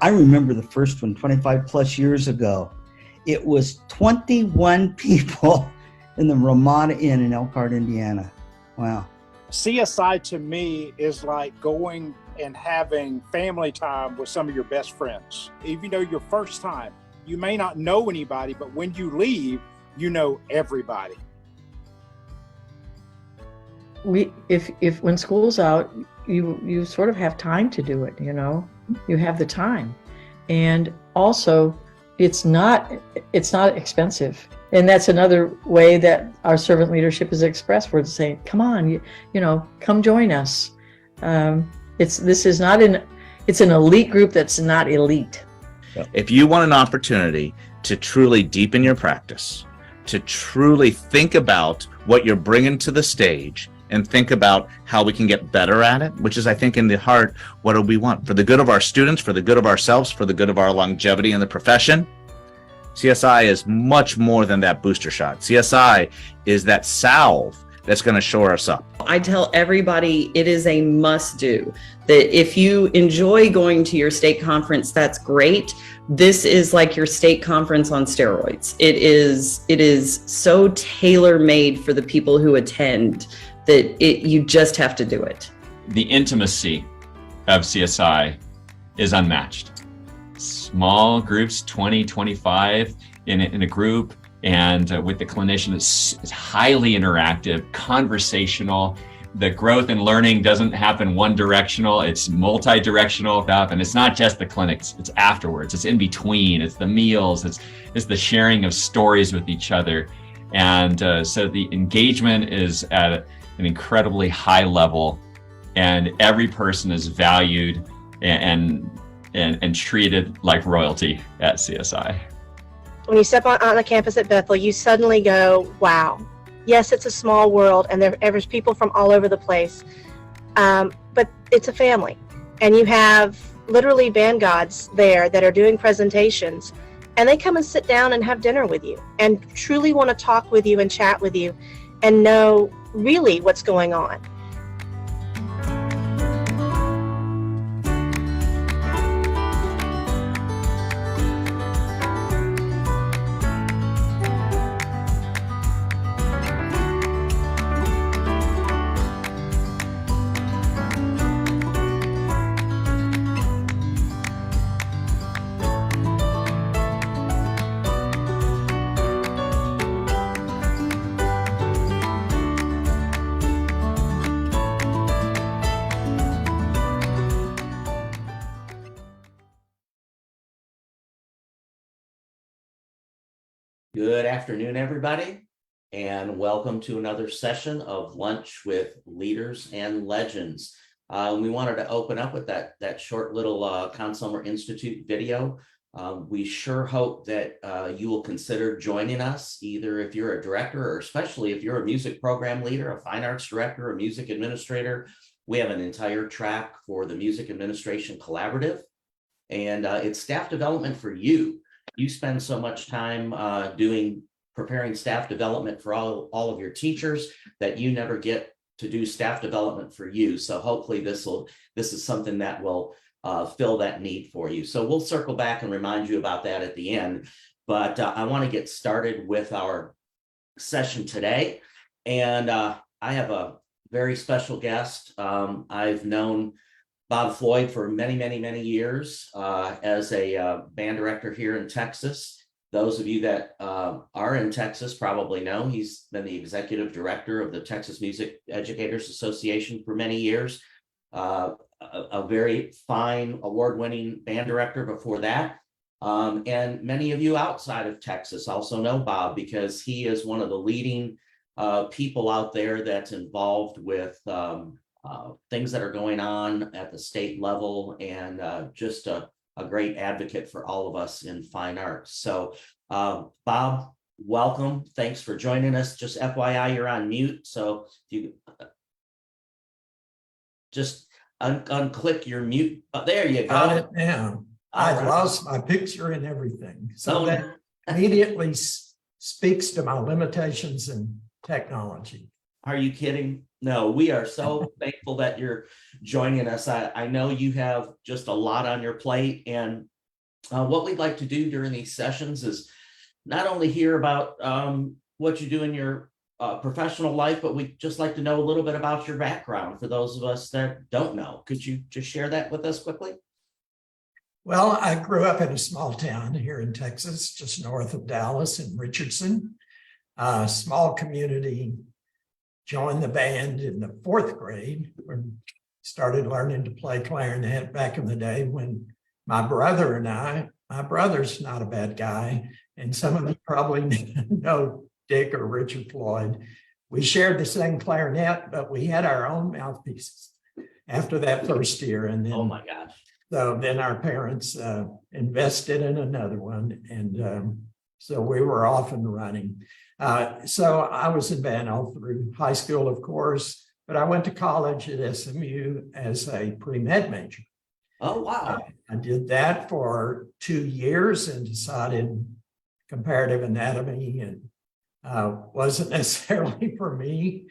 I remember the first one 25 plus years ago. It was 21 people in the Ramada Inn in Elkhart, Indiana. Wow. CSI to me is like going and having family time with some of your best friends. Even though your first time, you may not know anybody, but when you leave, you know everybody. If when school's out, you sort of have time to do it, you know, you have the time. And also it's not expensive. And that's another way that our servant leadership is expressed. We're saying, come on, you know, come join us. It's an elite group that's not elite. If you want an opportunity to truly deepen your practice, to truly think about what you're bringing to the stage and think about how we can get better at it, which is, I think, in the heart, what do we want? For the good of our students, for the good of ourselves, for the good of our longevity in the profession, CSI is much more than that booster shot. CSI is that salve that's going to shore us up. I tell everybody it is a must do. That if you enjoy going to your state conference, that's great. This is like your state conference on steroids. It is so tailor-made for the people who attend that you just have to do it. The intimacy of CSI is unmatched. Small groups, 20, 25 in a group, and with the clinician, it's highly interactive, conversational. The growth and learning doesn't happen one directional, it's multi-directional stuff. And it's not just the clinics, it's afterwards, it's in between, it's the meals, it's the sharing of stories with each other. And so the engagement is at an incredibly high level, and every person is valued and treated like royalty at CSI. When you step on the campus at Bethel, you suddenly go, wow. Yes, it's a small world, and there's people from all over the place, but it's a family. And you have literally band gods there that are doing presentations, and they come and sit down and have dinner with you and truly want to talk with you and chat with you and know really what's going on. Good afternoon, everybody, and welcome to another session of Lunch with Leaders and Legends. We wanted to open up with that short little Consumer Institute video. We sure hope that you will consider joining us, either if you're a director or especially if you're a music program leader, a fine arts director, a music administrator. We have an entire track for the Music Administration Collaborative, and it's staff development for you. You spend so much time preparing staff development for all of your teachers that you never get to do staff development for you. So hopefully this is something that will fill that need for you. So we'll circle back and remind you about that at the end. But I want to get started with our session today. And I have a very special guest. I've known Bob Floyd for many, many, many years as a band director here in Texas. Those of you that are in Texas probably know he's been the executive director of the Texas Music Educators Association for many years. A very fine award-winning band director before that. And many of you outside of Texas also know Bob because he is one of the leading people out there that's involved with things that are going on at the state level, and just a great advocate for all of us in fine arts. So Bob, welcome. Thanks for joining us. Just FYI, you're on mute. So if you just unclick your mute. Oh, there you go. Got it now. I lost my picture and everything. So that immediately speaks to my limitations in technology. Are you kidding? No, we are so thankful that you're joining us. I know you have just a lot on your plate, and what we'd like to do during these sessions is not only hear about what you do in your professional life, but we'd just like to know a little bit about your background for those of us that don't know. Could you just share that with us quickly? Well, I grew up in a small town here in Texas, just north of Dallas in Richardson, a small community. Joined the band in the 4th grade, when started learning to play clarinet back in the day when my brother and my brother's not a bad guy, and some of you probably know Dick or Richard Floyd. We shared the same clarinet, but we had our own mouthpieces after that first year. And then, oh my gosh. So then our parents invested in another one. And so we were off and running. So I was in band all through high school, of course, but I went to college at SMU as a pre-med major. Oh, wow. I did that for 2 years and decided comparative anatomy and wasn't necessarily for me.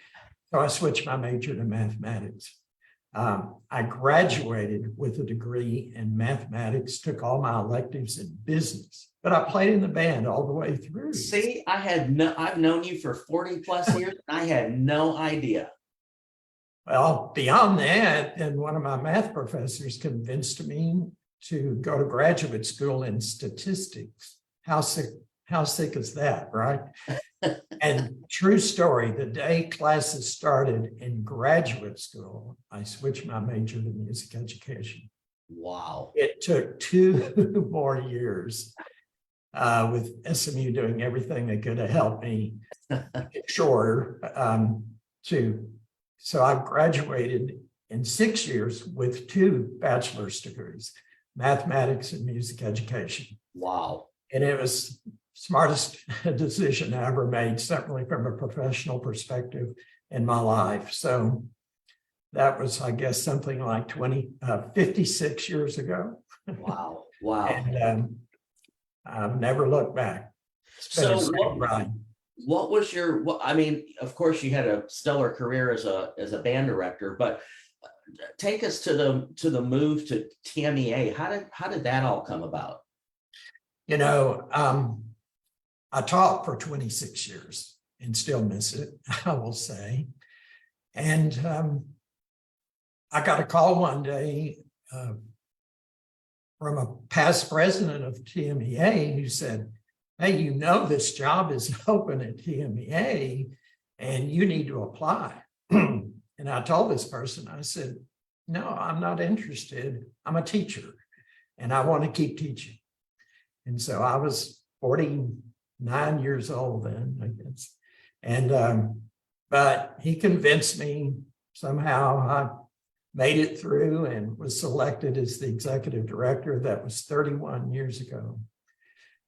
So I switched my major to mathematics. I graduated with a degree in mathematics, took all my electives in business, but I played in the band all the way through. See, I've known you for 40 plus years. And I had no idea. Well, beyond that, then one of my math professors convinced me to go to graduate school in statistics. How sick is that, right? And true story, the day classes started in graduate school, I switched my major to music education. Wow. It took 2 more years with SMU doing everything they could to help me get shorter so I graduated in 6 years with 2 bachelor's degrees, mathematics and music education. Wow. And it was smartest decision I ever made, certainly from a professional perspective in my life. So that was, I guess, something like 56 years ago. Wow. Wow. And I've never looked back. It's been a great ride. What was I mean, of course you had a stellar career as a band director, but take us to the move to TMEA. How did that all come about? You know, I taught for 26 years and still miss it, I will say. And I got a call one day from a past president of TMEA who said, hey, you know, this job is open at TMEA and you need to apply. And I told this person, I said, no, I'm not interested. I'm a teacher and I want to keep teaching. And so I was 49 years old then, I guess. And, but he convinced me somehow. I made it through and was selected as the executive director. That was 31 years ago.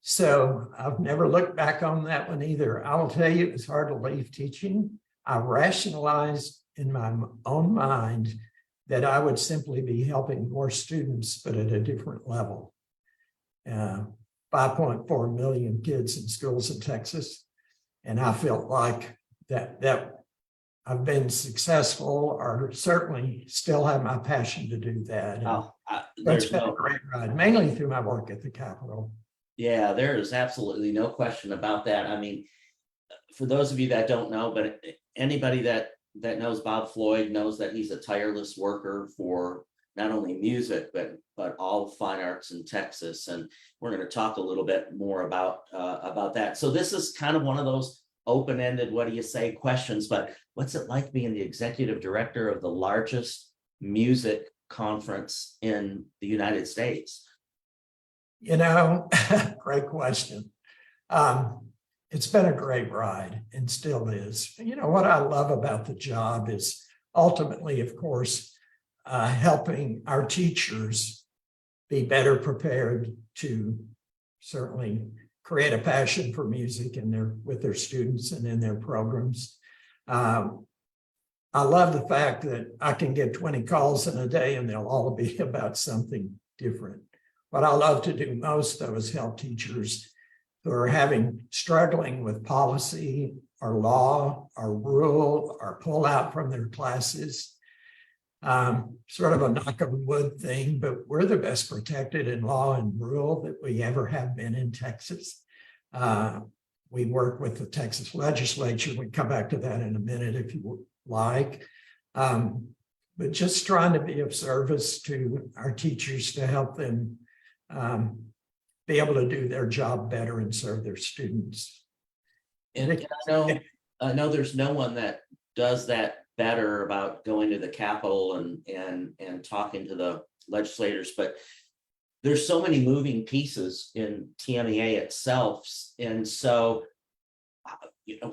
So I've never looked back on that one either. I will tell you, it was hard to leave teaching. I rationalized in my own mind that I would simply be helping more students, but at a different level. 5.4 million kids in schools in Texas. And I felt like that I've been successful, or certainly still have my passion to do that. It's been a great ride, mainly through my work at the Capitol. Yeah, there is absolutely no question about that. I mean, for those of you that don't know, but anybody that knows Bob Floyd knows that he's a tireless worker for not only music, but all fine arts in Texas. And we're going to talk a little bit more about that. So this is kind of one of those open-ended, what do you say questions, but what's it like being the executive director of the largest music conference in the United States? You know, great question. It's been a great ride and still is. You know, what I love about the job is ultimately, of course, helping our teachers be better prepared to certainly create a passion for music with their students and in their programs. I love the fact that I can get 20 calls in a day and they'll all be about something different. What I love to do most, though, is help teachers who are struggling with policy our law, our rule, our pullout from their classes. Sort of a knock on wood thing, but we're the best protected in law and rule that we ever have been in Texas. We work with the Texas legislature. We can come back to that in a minute if you would like. But just trying to be of service to our teachers to help them be able to do their job better and serve their students. And I know there's no one that does that better about going to the Capitol and talking to the legislators, but there's so many moving pieces in TMEA itself. And so,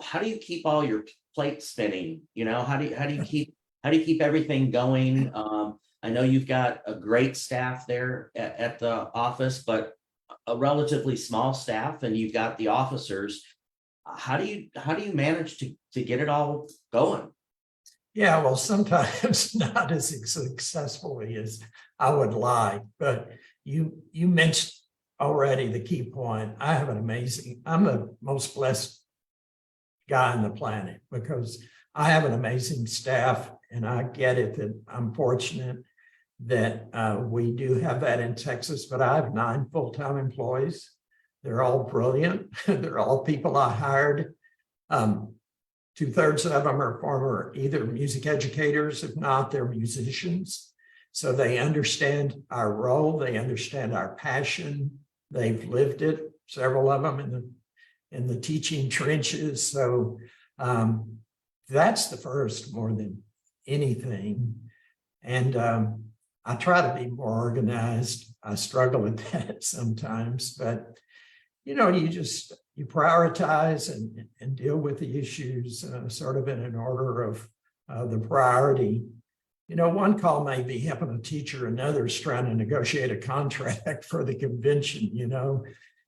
how do you keep all your plates spinning? How do you keep everything going? I know you've got a great staff there at the office, but a relatively small staff, and you've got the officers. How do you manage to get it all going? Yeah, well, sometimes not as successfully as I would like, but you mentioned already the key point. I'm the most blessed guy on the planet because I have an amazing staff, and I get it that I'm fortunate that we do have that in Texas, but I have 9 full-time employees. They're all brilliant. They're all people I hired. 2/3 of them are former either music educators, if not, they're musicians. So they understand our role, they understand our passion, they've lived it, several of them in the teaching trenches. So that's the first more than anything. And I try to be more organized. I struggle with that sometimes, but you prioritize and deal with the issues sort of in an order of the priority. One call may be helping a teacher, another's trying to negotiate a contract for the convention,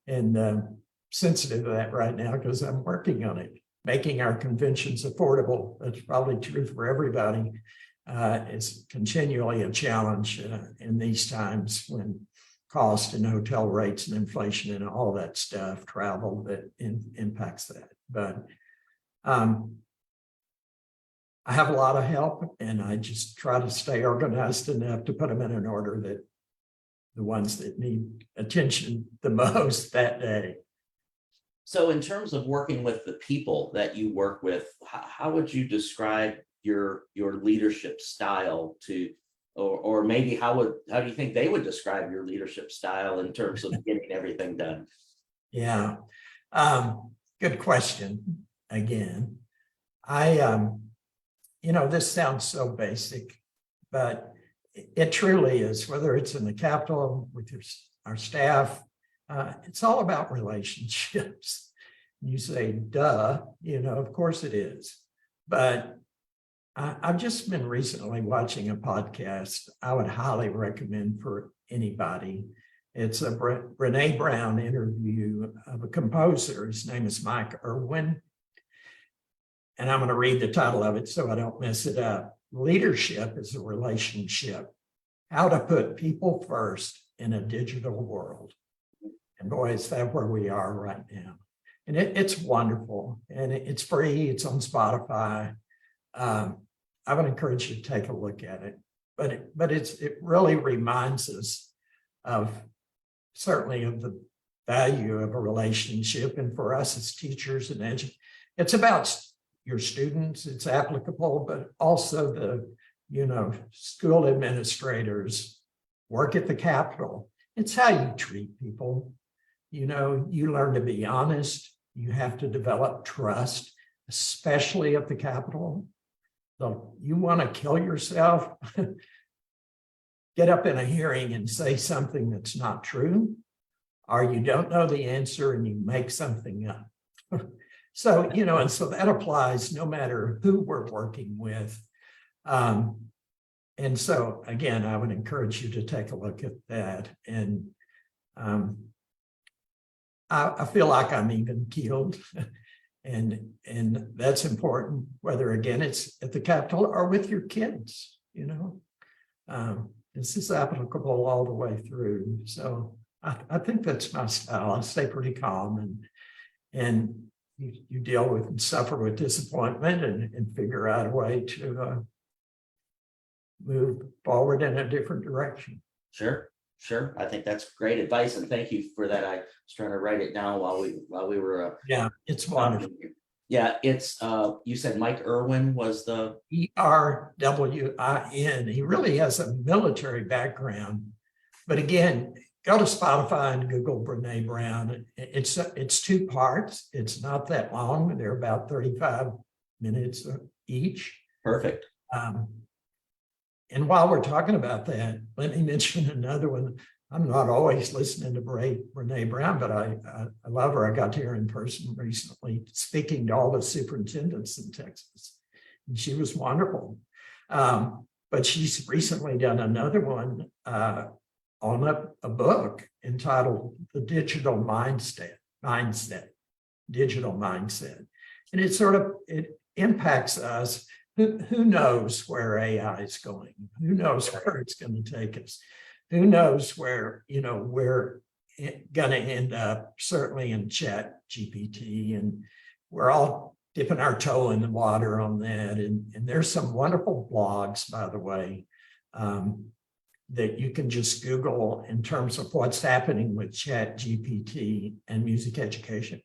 and sensitive to that right now because I'm working on it, making our conventions affordable. That's probably true for everybody. It's continually a challenge in these times when cost and hotel rates and inflation and all that stuff, travel that impacts that. But I have a lot of help, and I just try to stay organized enough to put them in an order that the ones that need attention the most that day. So in terms of working with the people that you work with, how would you describe your leadership style or maybe how do you think they would describe your leadership style in terms of getting everything done? Yeah, good question. Again, this sounds so basic, but it truly is. Whether it's in the Capitol with our staff, it's all about relationships. You say, duh, of course it is. But I've just been recently watching a podcast I would highly recommend for anybody. It's a Brene Brown interview of a composer. His name is Mike Irwin. And I'm going to read the title of it so I don't mess it up. Leadership is a relationship. How to put people first in a digital world. And boy, is that where we are right now. And it's wonderful. And it's free. It's on Spotify. I would encourage you to take a look at it. But it really reminds us of certainly of the value of a relationship. And for us as teachers and educators, it's about your students, it's applicable, but also the school administrators, work at the Capitol. It's how you treat people. You learn to be honest. You have to develop trust, especially at the Capitol. So you want to kill yourself, get up in a hearing and say something that's not true, or you don't know the answer and you make something up. So, and so that applies no matter who we're working with. And so, again, I would encourage you to take a look at that. And I feel like I'm even keeled. And that's important, whether, again, it's at the Capitol or with your kids, This is applicable all the way through. So I think that's my style. I stay pretty calm and you deal with and suffer with disappointment and figure out a way to move forward in a different direction. Sure. I think that's great advice, and thank you for that. I was trying to write it down while we were. Yeah, it's wonderful. Yeah, it's you said Mike Irwin was the ERWIN. He really has a military background, but again, go to Spotify and Google Brene Brown. It's 2 parts. It's not that long. They're about 35 minutes each. Perfect. And while we're talking about that, let me mention another one. I'm not always listening to Brene Brown, but I love her. I got to her in person recently, speaking to all the superintendents in Texas. And she was wonderful. But she's recently done another one on a book entitled The Digital Mindset. And it impacts us. Who knows where AI is going? Who knows where it's going to take us? Who knows where, we're going to end up, certainly in Chat GPT, and we're all dipping our toe in the water on that. And there's some wonderful blogs, by the way, that you can just Google in terms of what's happening with Chat GPT and music education.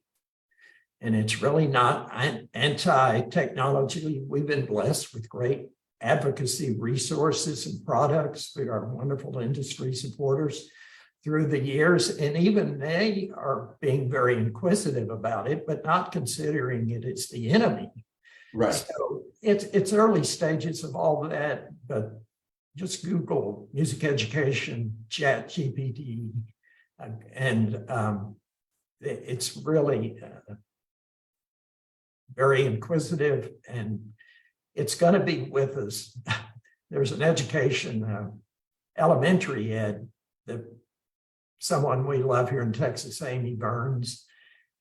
And it's really not anti-technology. We've been blessed with great advocacy resources and products. We are wonderful industry supporters through the years. And even they are being very inquisitive about it, but not considering it as the enemy. Right. So it's early stages of all of that, but just Google music education, Chat GPT, and it's really very inquisitive, and it's going to be with us. There's an education, elementary ed, that someone we love here in Texas, Amy Burns,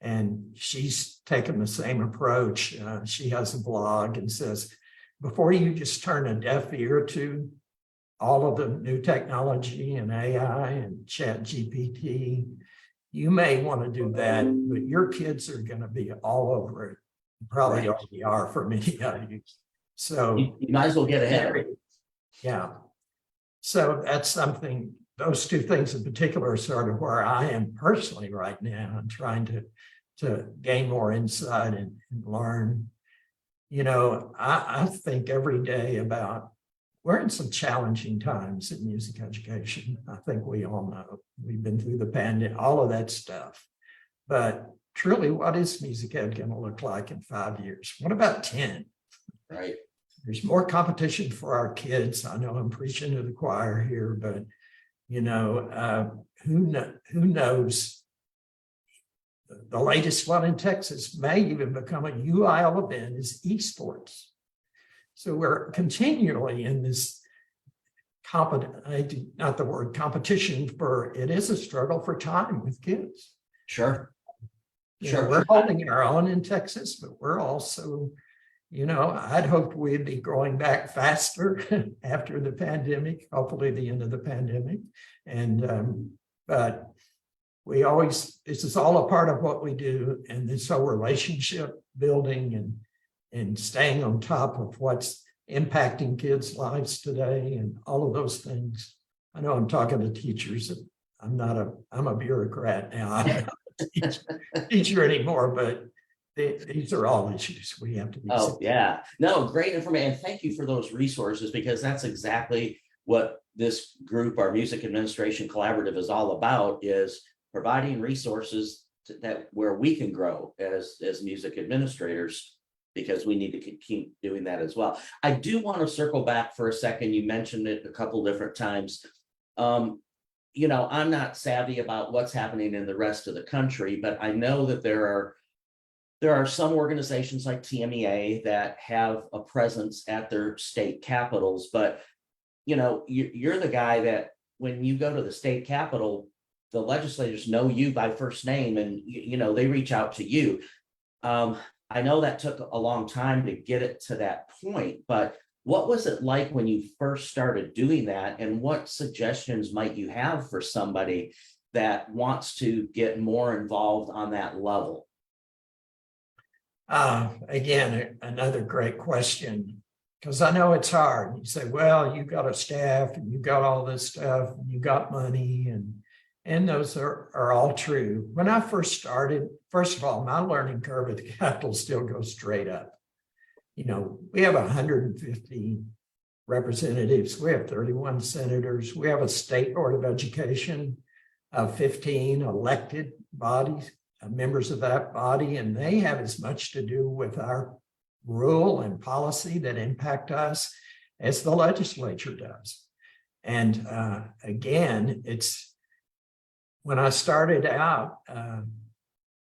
and she's taken the same approach. She has a blog and says, before you just turn a deaf ear to all of the new technology and AI and Chat GPT, you may want to do that, but your kids are going to be all over it. Probably already are for many of you. So you might as well get ahead of it. Yeah. So that's something, those 2 things in particular are sort of where I am personally right now. I'm trying to gain more insight and learn. I think every day about, we're in some challenging times in music education. I think we all know. We've been through the pandemic, all of that stuff. But truly, what is music ed going to look like in 5 years? What about 10? Right. There's more competition for our kids. I know I'm preaching to the choir here, but who knows? The latest one in Texas may even become a UIL event is esports. So we're continually in this not the word competition, for it is a struggle for time with kids. Sure. We're holding our own in Texas, but we're also, I'd hoped we'd be growing back faster after the pandemic, hopefully the end of the pandemic. And, but this is all a part of what we do. And this whole relationship building and staying on top of what's impacting kids' lives today and all of those things. I know I'm talking to teachers. I'm a bureaucrat now. I'm not a teacher anymore, but these are all issues we have to be. Oh, yeah. No, great information. And thank you for those resources, because that's exactly what this group, our Music Administration Collaborative, is all about, is providing resources where we can grow as music administrators, because we need to keep doing that as well. I do want to circle back for a second. You mentioned it a couple different times. I'm not savvy about what's happening in the rest of the country, but I know that there are some organizations like TMEA that have a presence at their state capitals. But you're the guy that when you go to the state capitol, the legislators know you by first name, and they reach out to you. I know that took a long time to get it to that point, but what was it like when you first started doing that, and what suggestions might you have for somebody that wants to get more involved on that level? Again, another great question, because I know it's hard. You say, well, you got a staff and you got all this stuff and you got money, and those are all true. When I first started, first of all, my learning curve at the Capitol still goes straight up. You know, we have 150 representatives, we have 31 senators, we have a state board of education of 15 elected bodies, members of that body, and they have as much to do with our rule and policy that impact us as the legislature does. And again, it's when I started out,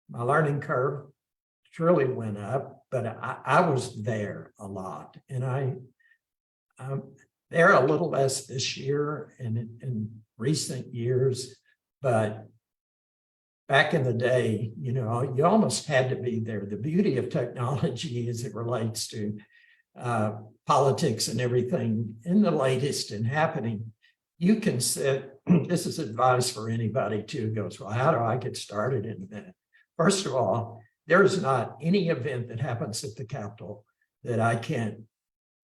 my learning curve truly went up, but I was there a lot, and there a little less this year and in recent years, but back in the day, you know, you almost had to be there. The beauty of technology as it relates to politics and everything in the latest and happening, you can sit, this is advice for anybody too, goes, well, how do I get started in that? First of all, there's not any event that happens at the Capitol that I can't,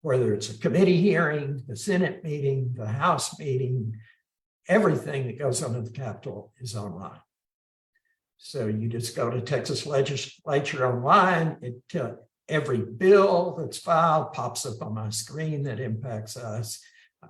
whether it's a committee hearing, the Senate meeting, the House meeting, everything that goes on at the Capitol is online. So you just go to Texas Legislature online, every bill that's filed pops up on my screen that impacts us.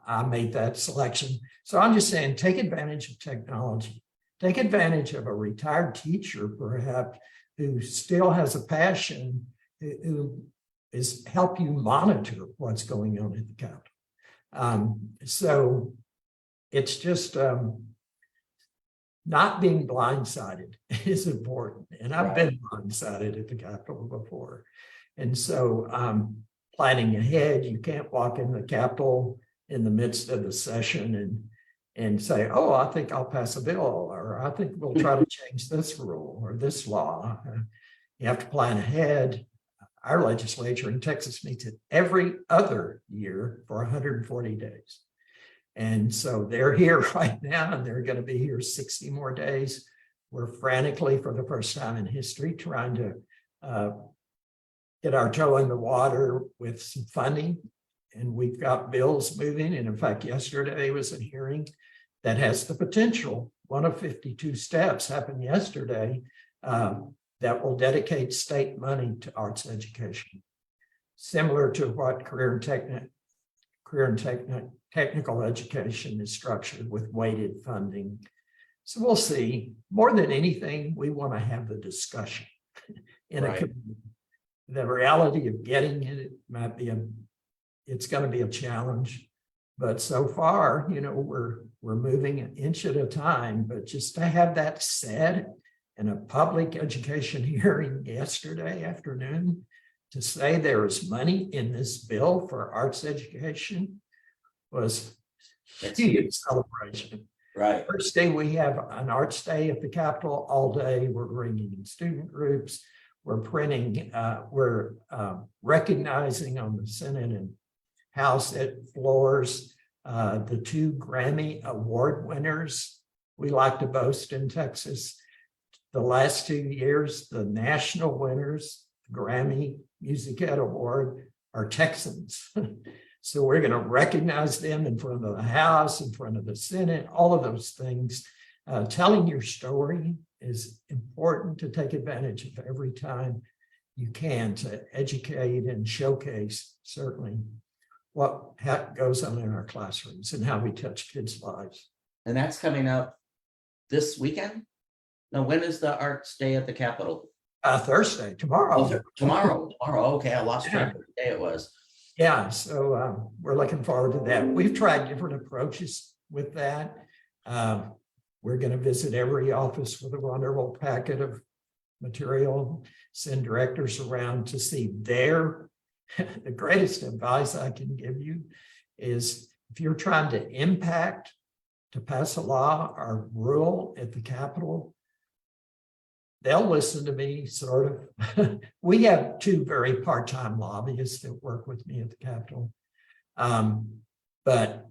I made that selection. So I'm just saying, take advantage of technology. Take advantage of a retired teacher, perhaps, who still has a passion, who is help you monitor what's going on at the Capitol. So it's just not being blindsided is important. And I've been blindsided at the Capitol before. And so planning ahead, you can't walk in the Capitol in the midst of the session and say, oh, I think I'll pass a bill, or I think we'll try to change this rule or this law. You have to plan ahead. Our legislature in Texas meets it every other year for 140 days. And so they're here right now, and they're going to be here 60 more days. We're frantically, for the first time in history, trying to get our toe in the water with some funding. And we've got bills moving. And in fact, yesterday was a hearing that has the potential, one of 52 steps happened yesterday, that will dedicate state money to arts education, similar to what career and technical education is structured with weighted funding. So we'll see. More than anything, we want to have the discussion in a community. The reality of getting it might be it's going to be a challenge, but so far, you know, we're moving an inch at a time. But just to have that said in a public education hearing yesterday afternoon, to say there is money in this bill for arts education was a huge celebration. Right. First day we have an arts day at the Capitol all day. We're bringing in student groups. We're printing, we're recognizing on the Senate and House floors the 2 Grammy Award winners. We like to boast in Texas. The last 2 years, the national winners, the Grammy Music Ed Award, are Texans. So we're going to recognize them in front of the House, in front of the Senate, all of those things. Telling your story is important to take advantage of every time you can to educate and showcase, certainly, what goes on in our classrooms and how we touch kids' lives. And that's coming up this weekend? No, when is the Arts Day at the Capitol? Thursday, tomorrow. Oh, tomorrow. Okay, I lost track of the day it was. Yeah, so we're looking forward to that. We've tried different approaches with that. We're going to visit every office with a wonderful packet of material, send directors around to see their, the greatest advice I can give you is if you're trying to impact, to pass a law or rule at the Capitol, they'll listen to me, sort of. We have 2 very part-time lobbyists that work with me at the Capitol. But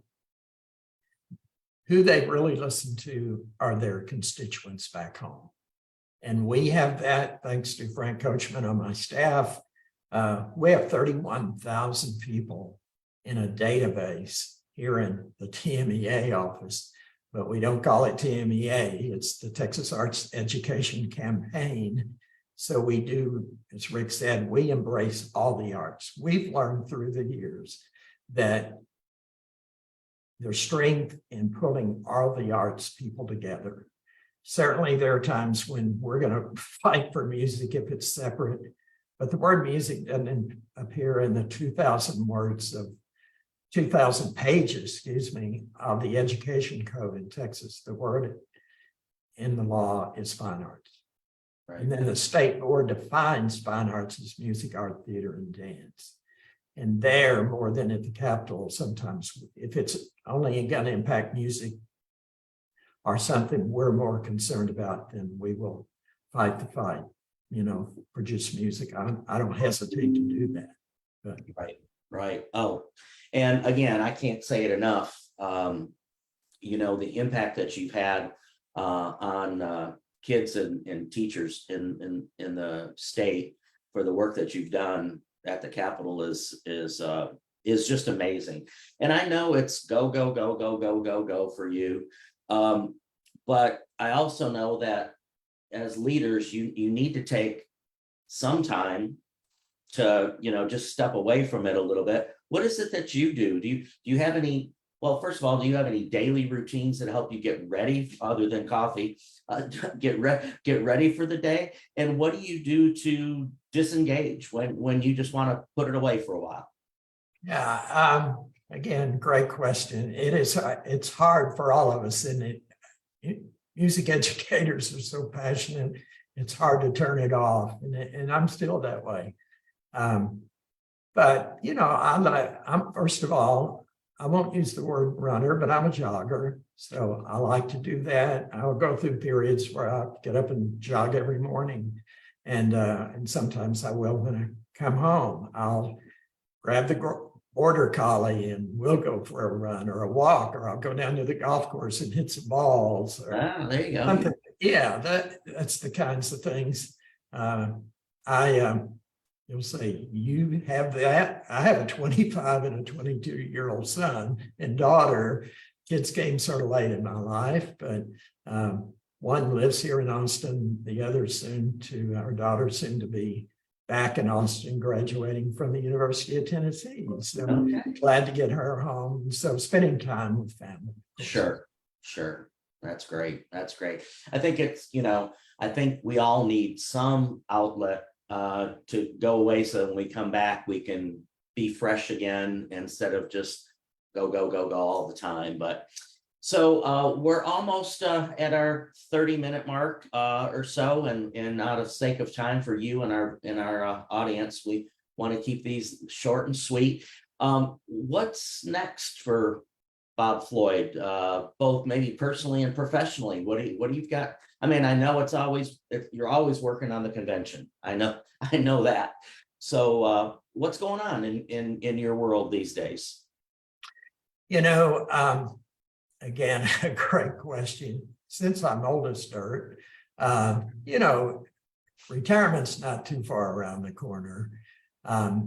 who they really listen to are their constituents back home. And we have that thanks to Frank Coachman on my staff. We have 31,000 people in a database here in the TMEA office, but we don't call it TMEA. It's the Texas Arts Education Campaign. So we do, as Rick said, we embrace all the arts. We've learned through the years that there's strength in pulling all the arts people together. Certainly there are times when we're going to fight for music if it's separate, but the word music doesn't appear in the 2,000 pages, of the education code in Texas. The word in the law is fine arts. Right. And then the state board defines fine arts as music, art, theater, and dance. And there, more than at the Capitol, sometimes if it's only going to impact music or something we're more concerned about, then we will fight the fight, produce music. I don't hesitate to do that. But. Right. Oh, and again, I can't say it enough. The impact that you've had on kids and teachers in the state for the work that you've done at the Capitol is just amazing. And I know it's go for you. But I also know that as leaders, you need to take some time to, just step away from it a little bit. What is it that you do? Do you have any, well, first of all, do you have any daily routines that help you get ready other than coffee, get ready for the day? And what do you do to disengage when you just want to put it away for a while? Yeah. Again, great question. It's hard for all of us, and music educators are so passionate. It's hard to turn it off, and I'm still that way. But I'm first of all, I won't use the word runner, but I'm a jogger, so I like to do that. I'll go through periods where I get up and jog every morning, and sometimes I will when I come home. I'll grab the border collie and we'll go for a run or a walk, or I'll go down to the golf course and hit some balls. There you go. Something. Yeah, that's the kinds of things. You'll say, you have that. I have a 25 and a 22-year-old son and daughter. Kids came sort of late in my life, but one lives here in Austin. The other our daughter soon to be back in Austin, graduating from the University of Tennessee. So glad to get her home. So spending time with family. Sure. That's great. I think I think we all need some outlet to go away, so when we come back, we can be fresh again instead of just go all the time. But so we're almost at our 30-minute mark or so, and out of sake of time for you and our audience, we want to keep these short and sweet. What's next for Bob Floyd, both maybe personally and professionally? What do you got? I mean, I know you're always working on the convention. I know that. So what's going on in your world these days? Again, a great question. Since I'm oldest dirt, retirement's not too far around the corner. I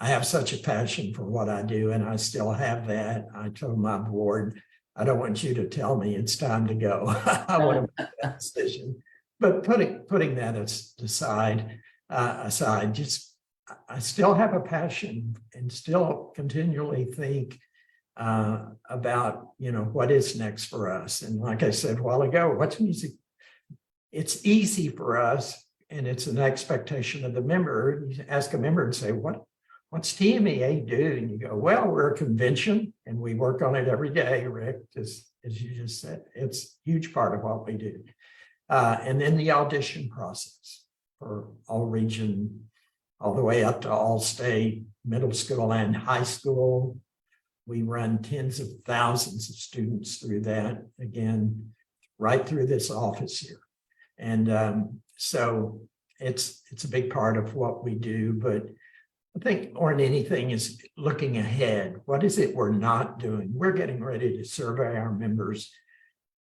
have such a passion for what I do, and I still have that. I told my board, I don't want you to tell me it's time to go. I want to make that decision. But putting that aside, I still have a passion and still continually think about, what is next for us. And like I said a while ago, what's music? It's easy for us, and it's an expectation of the member. You ask a member and say, what's TMEA do? And you go, well, we're a convention and we work on it every day, Rick, as you just said. It's a huge part of what we do. And then the audition process for all region, all the way up to all state, middle school and high school. We run tens of thousands of students through that, again, right through this office here. And so it's a big part of what we do, but I think more than anything is looking ahead. What is it we're not doing? We're getting ready to survey our members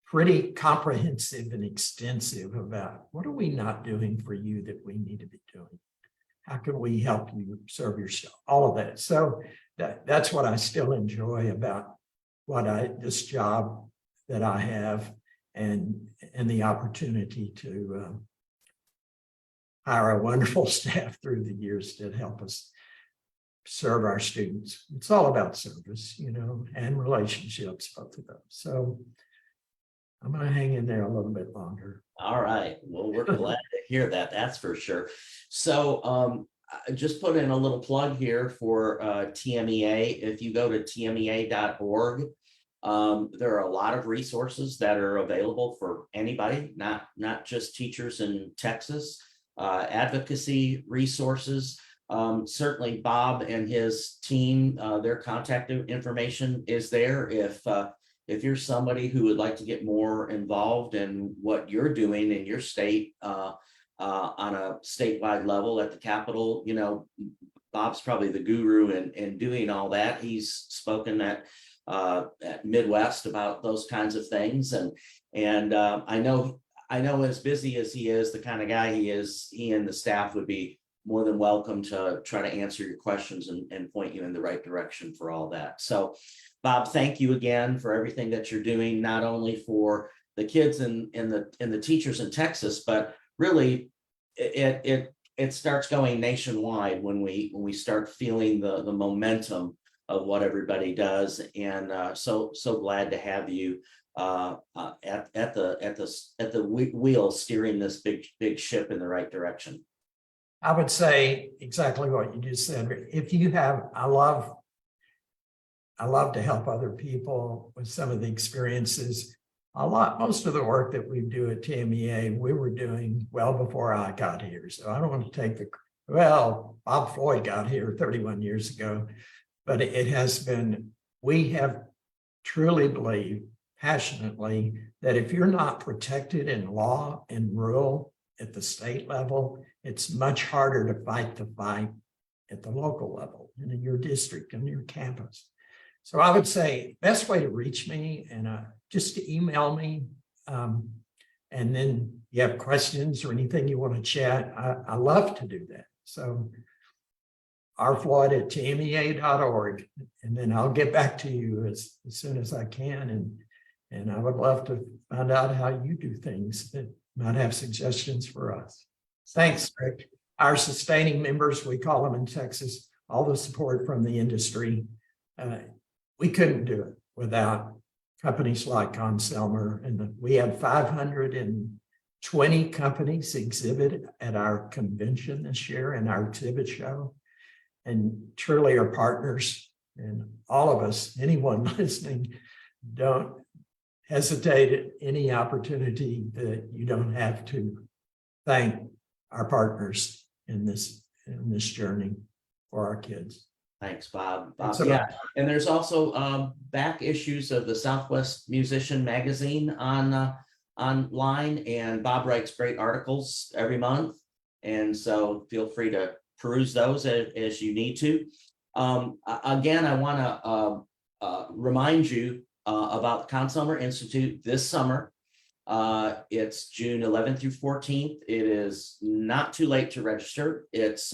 pretty comprehensive and extensive about what are we not doing for you that we need to be doing? How can we help you serve yourself? All of that. So that's what I still enjoy about this job that I have, and the opportunity to hire a wonderful staff through the years that help us serve our students. It's all about service, and relationships, both of those. So I'm going to hang in there a little bit longer. All right. Well, we're glad to hear that. That's for sure. So I just put in a little plug here for TMEA. If you go to tmea.org, there are a lot of resources that are available for anybody, not just teachers in Texas. Advocacy resources. Certainly Bob and his team, their contact information is there. If you're somebody who would like to get more involved in what you're doing in your state on a statewide level at the Capitol, Bob's probably the guru in doing all that. He's spoken at Midwest about those kinds of things, and I know as busy as he is, the kind of guy he is, he and the staff would be more than welcome to try to answer your questions and point you in the right direction for all that. So, Bob, thank you again for everything that you're doing, not only for the kids and the teachers in Texas, but really it starts going nationwide when we start feeling the momentum of what everybody does. And so glad to have you at the wheel steering this big ship in the right direction. I would say exactly what you just said. If you have, I love to help other people with some of the experiences. Most of the work that we do at TMEA, we were doing well before I got here. So I don't want to take Bob Floyd got here 31 years ago, but it has been, we have truly believed passionately that if you're not protected in law and rule at the state level, it's much harder to fight the fight at the local level and in your district and your campus. So I would say best way to reach me and just to email me. And then you have questions or anything you want to chat. I love to do that. So rfloyd@tmea.org, and then I'll get back to you as soon as I can. And I would love to find out how you do things that might have suggestions for us. Thanks, Rick. Our sustaining members, we call them in Texas, all the support from the industry. We couldn't do it without companies like Conselmer. And we had 520 companies exhibit at our convention this year in our exhibit show. And truly are partners. And all of us, anyone listening, don't hesitate at any opportunity that you don't have to thank our partners in this journey for our kids. Thanks, Bob. Yeah, and there's also back issues of the Southwest Musician magazine online, and Bob writes great articles every month, and so feel free to peruse those as you need to. Again, I want to remind you about the Conselmer Institute this summer. It's June 11th through 14th. It is not too late to register. It's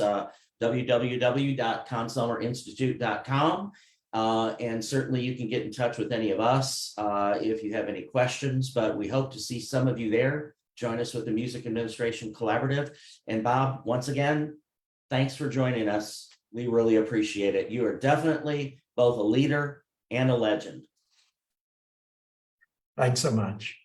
www.conselmerinstitute.com. And certainly you can get in touch with any of us if you have any questions, but we hope to see some of you there. Join us with the Music Administration Collaborative. And Bob, once again, thanks for joining us. We really appreciate it. You are definitely both a leader and a legend. Thanks so much.